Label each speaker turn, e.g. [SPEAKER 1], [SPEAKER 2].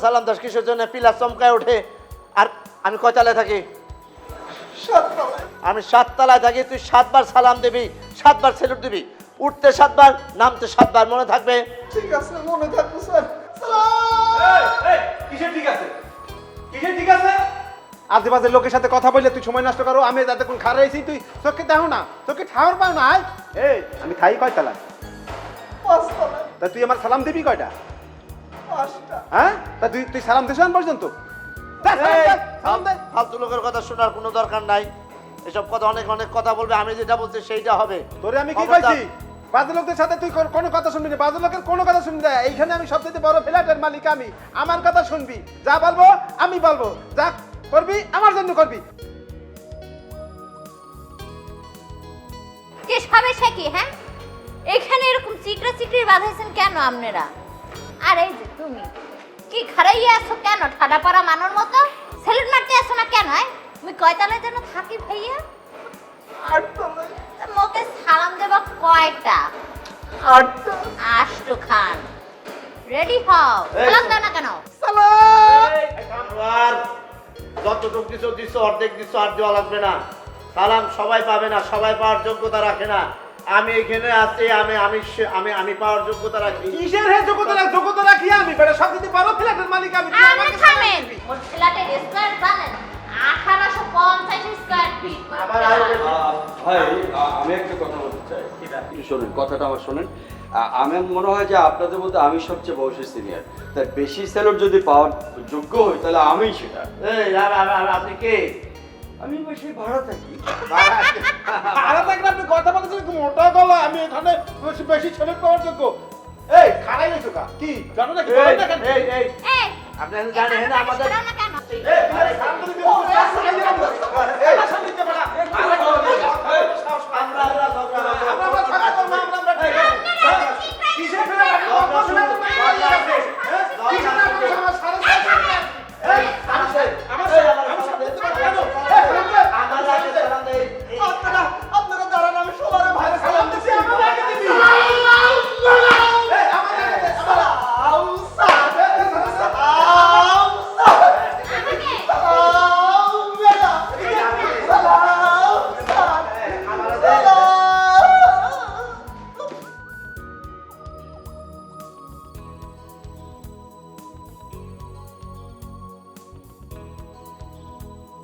[SPEAKER 1] সালাম দাস কিসের জন্য পিলার চমকায় ওঠে? আর আমি কয়তলায় থাকি? আমি 7 তলায় থাকি। তুই 7 বার সালাম দিবি, 7 বার স্যালুট দিবি। উঠতে 7 বার, নামতে 7 বার, মনে থাকবে?
[SPEAKER 2] ঠিক আছে, মনে থাকবে স্যার।
[SPEAKER 3] কিসের ঠিক আছে? কিসের ঠিক আছে? আজেবাজে লোকের সাথে কথা বললে তুই সময় নষ্ট করো। আমি যাতে কোন খারাপ হয়েছি তুই চোখে দেখো না, চোখে ঠাওর পাও না। এই আমি থাই কয়তলা?
[SPEAKER 2] 5 তলায়।
[SPEAKER 3] তা তুই আমার সালাম দিবি কয়টা?
[SPEAKER 2] 5টা।
[SPEAKER 3] হ্যাঁ, তা তুই সালাম দিস পর্যন্ত?
[SPEAKER 1] ফালতু লোকের কথা শোনার কোনো দরকার নাই। এসব কথা অনেক অনেক কথা বলবে, আমি যেটা বলছি সেইটা হবে।
[SPEAKER 3] তোরে আমি কি কইছি? বাজে লোকদের সাথে তুই কোনো কথা শুনবি না, বাজে লোকের কোনো কথা শুনবি না। এইখানে আমি সবচেয়ে বড় ফ্ল্যাটের মালিক, আমি আমার কথা শুনবি। যা বলবো আমি বলবো, যা করবি আমার জন্য করবি।
[SPEAKER 4] কে সমস্যা কি? হ্যাঁ, এখানে এরকম চিকরা চিকরি বাঁধাইছেন কেন আপনারা? আর এই যে তুমি কি খারাইয়া আছো কেন? ঠাডা পাড়া মানোর মতো স্যালুট মারতে আসো না কেন? তুমি কয়তলায় যেন থাকি ভাইয়া?
[SPEAKER 2] 8 তলায়।
[SPEAKER 4] মোকে সালাম দেবা কয়টা?
[SPEAKER 2] 8টা।
[SPEAKER 4] আষ্টু খান রেডি হও, সালাম দাও না কেন?
[SPEAKER 1] আর যতটুকু দিছো দিছো, অর্ধেক দিছো, আর দেওয়া লাগবে না। সালাম সবাই পাবে না, সবাই পাওয়ার যোগ্যতা রাখে না। আমি এখানে আছি, আমি পাওয়ার যোগ্যতা রাখি।
[SPEAKER 3] কিসের হে যোগ্যতা রাখি? আমি বেটা সবচেয়ে বড় ফ্ল্যাটের মালিক আমি। তুই
[SPEAKER 4] আপনি
[SPEAKER 3] আমাকে
[SPEAKER 4] থামেন।
[SPEAKER 3] সালাম দিবি।
[SPEAKER 4] মোট ফ্ল্যাটের স্কয়ার জানেন 1850 স্কয়ার ফিট।
[SPEAKER 1] আবার আরো
[SPEAKER 5] ভাই আমি একটা কথা বলতে চাই। একটু শোনেন, কথাটা আমার শোনেন। আমার মনে হয় যে আপনাদের মধ্যে আমি সবচেয়ে বয়সে সিনিয়র, তাই বেশি স্যালুট যদি পাওয়ার যোগ্য হই তাহলে আমি সেটা।
[SPEAKER 1] এই আপনি কে?
[SPEAKER 5] আমি বেশি ভাড়া থাকি।
[SPEAKER 3] আরে দেখেন আপনি কথা বলতেছেন কি মোটা গলা। আমি এখানে বেশি ছেলে পাওয়ার যোগ্য। এই খারাই হইছো কা? কি জানো না কি বলেন না কেন?
[SPEAKER 1] এই
[SPEAKER 4] এই
[SPEAKER 1] আপনি জানেন আমাদের
[SPEAKER 4] সালাম না কেন?
[SPEAKER 3] এই সালাম দিবি।